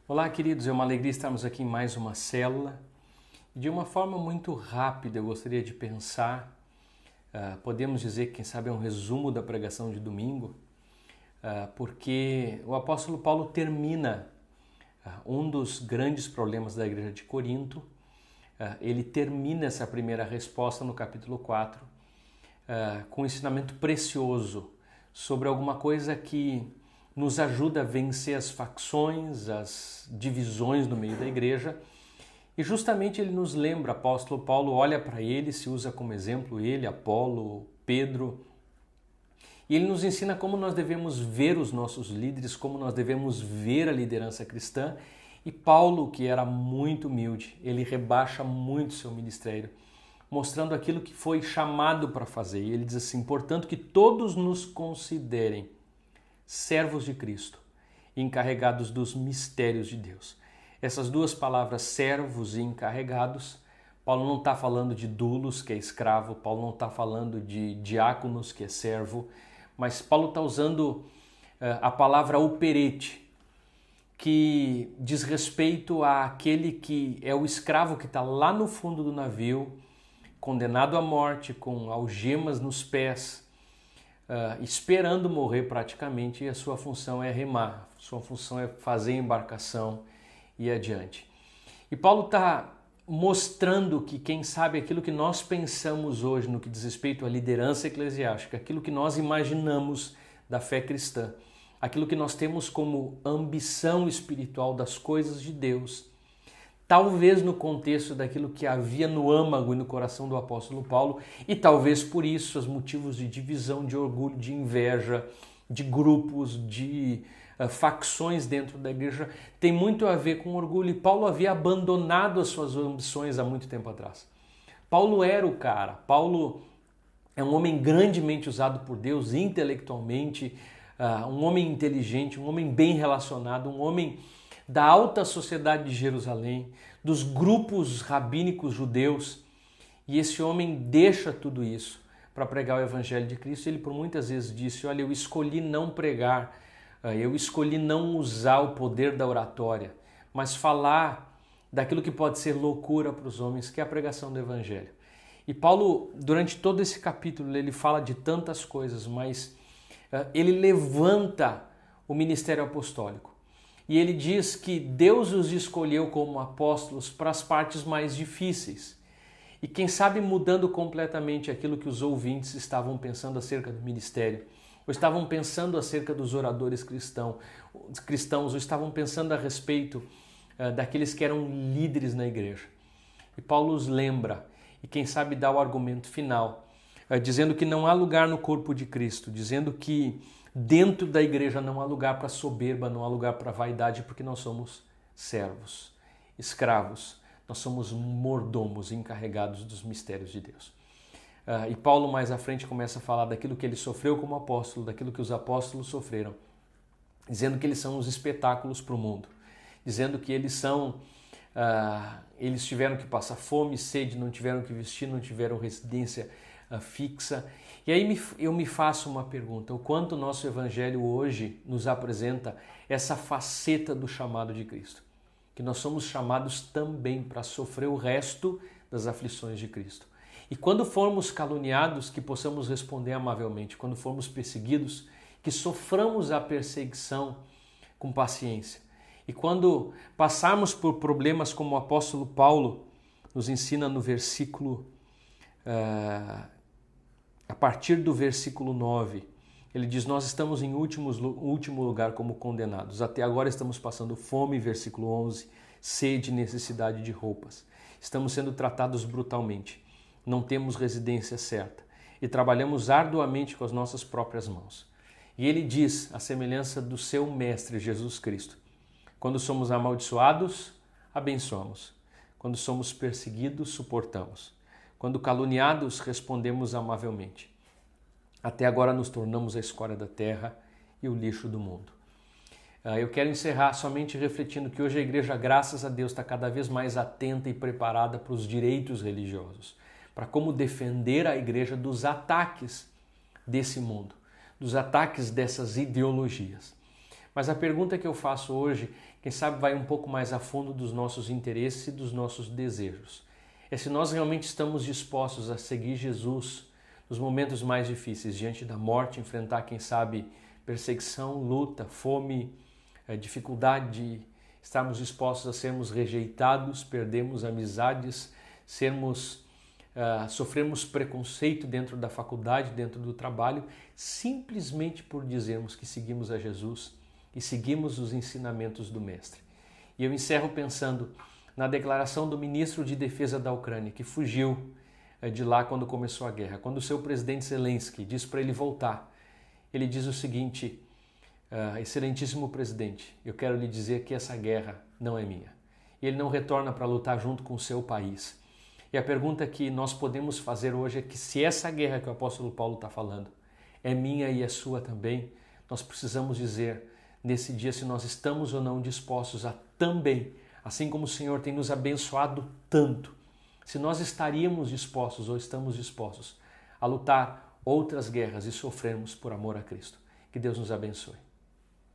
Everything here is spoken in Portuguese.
Olá, queridos, é uma alegria estarmos aqui em mais uma célula. De uma forma muito rápida, eu gostaria de pensar, podemos dizer que, quem sabe, é um resumo da pregação de domingo, porque o apóstolo Paulo termina um dos grandes problemas da igreja de Corinto. Ele termina essa primeira resposta no capítulo 4 com um ensinamento precioso sobre alguma coisa que nos ajuda a vencer as facções, as divisões no meio da igreja. E justamente ele nos lembra, o apóstolo Paulo olha para ele, se usa como exemplo ele, Apolo, Pedro, e ele nos ensina como nós devemos ver os nossos líderes, como nós devemos ver a liderança cristã. E Paulo, que era muito humilde, ele rebaixa muito seu ministério, mostrando aquilo que foi chamado para fazer. E ele diz assim: portanto, que todos nos considerem servos de Cristo, encarregados dos mistérios de Deus. Essas duas palavras, servos e encarregados, Paulo não está falando de doulos, que é escravo, Paulo não está falando de diáconos, que é servo, mas Paulo está usando a palavra operete, que diz respeito àquele que é o escravo que está lá no fundo do navio, condenado à morte, com algemas nos pés, esperando morrer praticamente, e a sua função é remar, sua função é fazer a embarcação e ir adiante. E Paulo está mostrando que, quem sabe, aquilo que nós pensamos hoje no que diz respeito à liderança eclesiástica, aquilo que nós imaginamos da fé cristã, aquilo que nós temos como ambição espiritual das coisas de Deus, talvez no contexto daquilo que havia no âmago e no coração do apóstolo Paulo, e talvez por isso os motivos de divisão, de orgulho, de inveja, de grupos, de facções dentro da igreja, tem muito a ver com orgulho. E Paulo havia abandonado as suas ambições há muito tempo atrás. Paulo era o cara. Paulo é um homem grandemente usado por Deus intelectualmente, um homem inteligente, um homem bem relacionado, um homem da alta sociedade de Jerusalém, dos grupos rabínicos judeus. E esse homem deixa tudo isso para pregar o evangelho de Cristo. Ele por muitas vezes disse: olha, eu escolhi não pregar, eu escolhi não usar o poder da oratória, mas falar daquilo que pode ser loucura para os homens, que é a pregação do evangelho. E Paulo, durante todo esse capítulo, ele fala de tantas coisas, mas ele levanta o ministério apostólico. E ele diz que Deus os escolheu como apóstolos para as partes mais difíceis. E quem sabe mudando completamente aquilo que os ouvintes estavam pensando acerca do ministério, ou estavam pensando acerca dos oradores cristãos, ou estavam pensando a respeito daqueles que eram líderes na igreja. E Paulo os lembra, e quem sabe dá o argumento final, dizendo que não há lugar no corpo de Cristo, dizendo que dentro da igreja não há lugar para soberba, não há lugar para vaidade, porque nós somos servos, escravos, nós somos mordomos encarregados dos mistérios de Deus. E Paulo mais à frente começa a falar daquilo que ele sofreu como apóstolo, daquilo que os apóstolos sofreram, dizendo que eles são os espetáculos para o mundo, dizendo que eles tiveram que passar fome, sede, não tiveram que vestir, não tiveram residência fixa. E aí eu me faço uma pergunta: o quanto o nosso evangelho hoje nos apresenta essa faceta do chamado de Cristo, que nós somos chamados também para sofrer o resto das aflições de Cristo. E quando formos caluniados, que possamos responder amavelmente. Quando formos perseguidos, que soframos a perseguição com paciência. E quando passarmos por problemas como o apóstolo Paulo nos ensina no versículo a partir do versículo 9, ele diz: nós estamos em último lugar como condenados. Até agora estamos passando fome, versículo 11, sede e necessidade de roupas. Estamos sendo tratados brutalmente. Não temos residência certa e trabalhamos arduamente com as nossas próprias mãos. E ele diz, a semelhança do seu mestre Jesus Cristo: quando somos amaldiçoados, abençoamos. Quando somos perseguidos, suportamos. Quando caluniados, respondemos amavelmente. Até agora nos tornamos a escória da terra e o lixo do mundo. Eu quero encerrar somente refletindo que hoje a igreja, graças a Deus, está cada vez mais atenta e preparada para os direitos religiosos, para como defender a igreja dos ataques desse mundo, dos ataques dessas ideologias. Mas a pergunta que eu faço hoje, quem sabe vai um pouco mais a fundo dos nossos interesses e dos nossos desejos. É se nós realmente estamos dispostos a seguir Jesus nos momentos mais difíceis, diante da morte, enfrentar, quem sabe, perseguição, luta, fome, dificuldade, estarmos dispostos a sermos rejeitados, perdermos amizades, sofrermos preconceito dentro da faculdade, dentro do trabalho, simplesmente por dizermos que seguimos a Jesus e seguimos os ensinamentos do Mestre. E eu encerro pensando na declaração do ministro de Defesa da Ucrânia, que fugiu de lá quando começou a guerra. Quando o seu presidente Zelensky disse para ele voltar, ele diz o seguinte: excelentíssimo presidente, eu quero lhe dizer que essa guerra não é minha. E ele não retorna para lutar junto com o seu país. E a pergunta que nós podemos fazer hoje é que se essa guerra que o apóstolo Paulo está falando é minha e é sua também, nós precisamos dizer nesse dia se nós estamos ou não dispostos a também, assim como o Senhor tem nos abençoado tanto, se nós estaríamos dispostos ou estamos dispostos a lutar outras guerras e sofrermos por amor a Cristo. Que Deus nos abençoe.